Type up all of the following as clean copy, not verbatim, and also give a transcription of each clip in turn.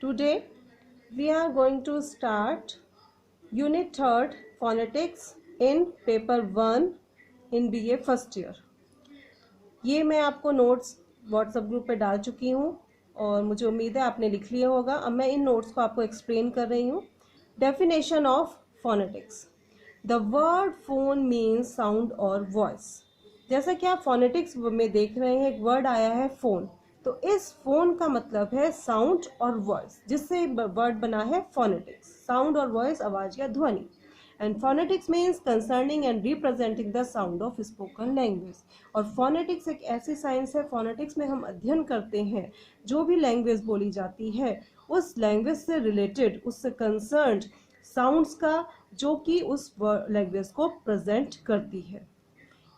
Today we are going to start Unit 3rd Phonetics in Paper 1 in BA first year. ये मैं आपको notes WhatsApp group पे डाल चुकी हूँ और मुझे उम्मीद है आपने लिख लिया होगा। अब मैं इन नोट्स को आपको एक्सप्लेन कर रही हूँ। Definition of phonetics. The word phone means sound और वॉइस। जैसा कि आप फोनेटिक्स में देख रहे हैं, एक वर्ड आया है फोन, तो इस फोन का मतलब है साउंड और वॉइस, जिससे वर्ड बना है फोनेटिक्स। साउंड और वॉइस, आवाज या ध्वनि। And phonetics means concerning and representing the sound of spoken language. और फोनेटिक्स एक ऐसी साइंस है, फोनेटिक्स में हम अध्ययन करते हैं जो भी लैंग्वेज बोली जाती है उस लैंग्वेज से रिलेटेड, उससे कंसर्न्ड साउंड्स का, जो कि उस लैंग्वेज को प्रेजेंट करती है।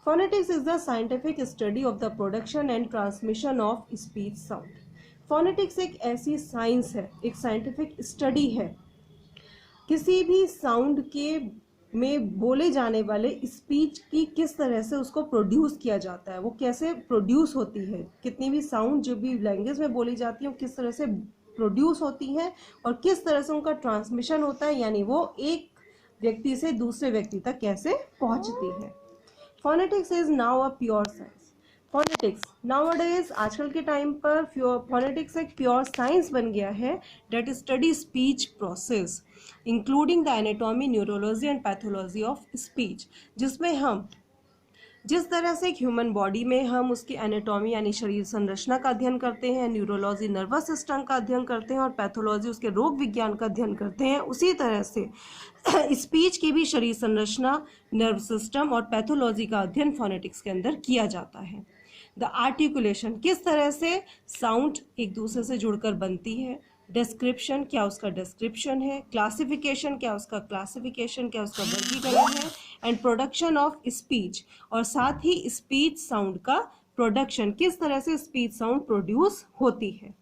Phonetics is the scientific study of the production and transmission of speech sound. Phonetics एक ऐसी साइंस है, एक साइंटिफिक स्टडी है किसी भी साउंड के में बोले जाने वाले स्पीच की किस तरह से उसको प्रोड्यूस किया जाता है, वो कैसे प्रोड्यूस होती है, कितनी भी साउंड जो भी लैंग्वेज में बोली जाती है वो किस तरह से प्रोड्यूस होती है और किस तरह से उनका ट्रांसमिशन होता है, यानी वो एक व्यक्ति से दूसरे व्यक्ति तक कैसे पहुंचती है। Phonetics is now a pure science. Phonetics nowadays, आजकल के टाइम पर फोनेटिक्स एक प्योर साइंस बन गया है that study speech process including the anatomy, neurology and pathology of speech, जिसमें हम जिस तरह से एक ह्यूमन बॉडी में हम उसकी एनाटॉमी यानी शरीर संरचना का अध्ययन करते हैं, न्यूरोलॉजी नर्वस सिस्टम का अध्ययन करते हैं और पैथोलॉजी उसके रोग विज्ञान का अध्ययन करते हैं, उसी तरह से स्पीच की भी शरीर संरचना, नर्व सिस्टम और पैथोलॉजी का अध्ययन फोनेटिक्स के अंदर किया जाता है। द आर्टिकुलेशन, किस तरह से साउंड एक दूसरे से जुड़कर बनती है, डिस्क्रिप्शन, क्या उसका डिस्क्रिप्शन है, क्लासिफिकेशन, क्या उसका क्लासिफिकेशन, क्या उसका वर्गीकरण है, एंड प्रोडक्शन ऑफ स्पीच, और साथ ही स्पीच साउंड का प्रोडक्शन, किस तरह से स्पीच साउंड प्रोड्यूस होती है।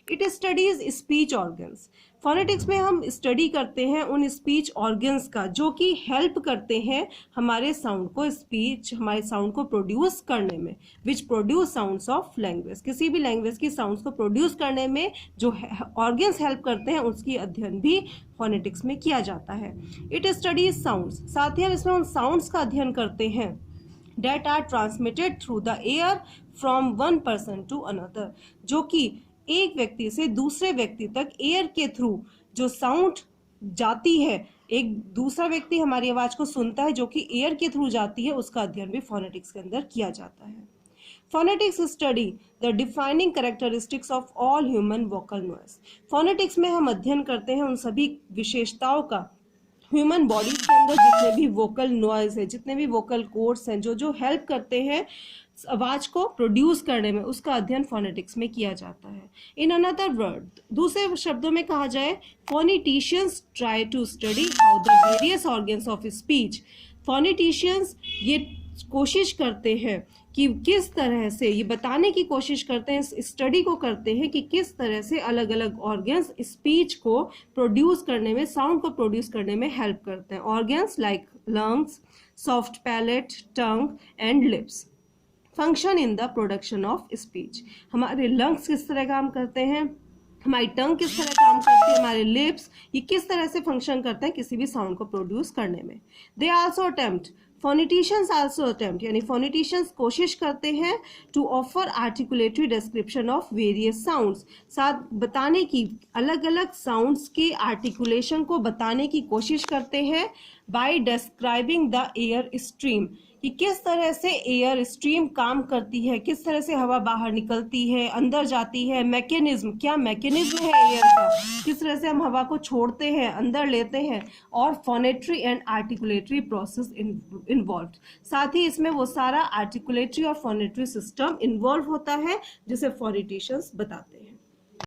It studies speech organs. Phonetics में हम स्टडी करते हैं उन स्पीच ऑर्गन्स का जो कि हेल्प करते हैं हमारे साउंड को, स्पीच हमारे साउंड को प्रोड्यूस करने में, which produce sounds of language. किसी भी लैंग्वेज की साउंड्स को प्रोड्यूस करने में जो ऑर्गन्स हेल्प करते हैं उसकी अध्ययन भी फोनेटिक्स में किया जाता है। इट स्टडीज साउंड्स, साथ ही हम इसमें उन साउंड्स का अध्ययन करते हैं that are transmitted through the air from one person to another, जो कि एक व्यक्ति से दूसरे व्यक्ति तक एयर के थ्रू जो साउंड जाती है, एक दूसरा व्यक्ति हमारी आवाज को सुनता है जो कि एयर के थ्रू जाती है, उसका अध्ययन भी फोनेटिक्स के अंदर किया जाता है। Phonetics study the defining characteristics of all human vocal noise. Phonetics में हम अध्ययन करते हैं उन सभी विशेषताओं का ह्यूमन बॉडी के अंदर जितने भी वोकल नॉइज है, जितने भी वोकल कोड्स हैं, जो जो हेल्प करते हैं आवाज को प्रोड्यूस करने में, उसका अध्ययन फोनेटिक्स में किया जाता है। इन अनदर वर्ड, दूसरे शब्दों में कहा जाए, phoneticians try to study how the various organs of speech. Phoneticians ये कोशिश करते हैं कि किस तरह से, ये बताने की कोशिश करते हैं, स्टडी को करते हैं कि किस तरह से अलग अलग ऑर्गन्स स्पीच को प्रोड्यूस करने में, साउंड को प्रोड्यूस करने में हेल्प करते हैं। Organs like lungs, soft palate, tongue and lips function in the production of speech. हमारे लंग्स किस तरह काम करते हैं, हमारी टंग किस तरह काम करती है, हमारे लिप्स ये किस तरह से फंक्शन करते हैं किसी भी साउंड को प्रोड्यूस करने में। They also attempt, phoneticians also attempt, यानी फोनेटिशियंस कोशिश करते हैं to offer articulatory description of various sounds, साथ बताने की, अलग अलग साउंड्स के आर्टिकुलेशन को बताने की कोशिश करते हैं by describing the air stream, कि किस तरह से एयर स्ट्रीम काम करती है, किस तरह से हवा बाहर निकलती है, अंदर जाती है, मैकेनिज्म, क्या मैकेनिज्म है एयर का, किस तरह से हम हवा को छोड़ते हैं, अंदर लेते हैं, और फोनेट्री एंड आर्टिकुलेटरी प्रोसेस इन्वॉल्व। साथ ही इसमें वो सारा आर्टिकुलेटरी और फोनेट्री सिस्टम इन्वॉल्व होता है जिसे फोनेटिशियंस बताते हैं।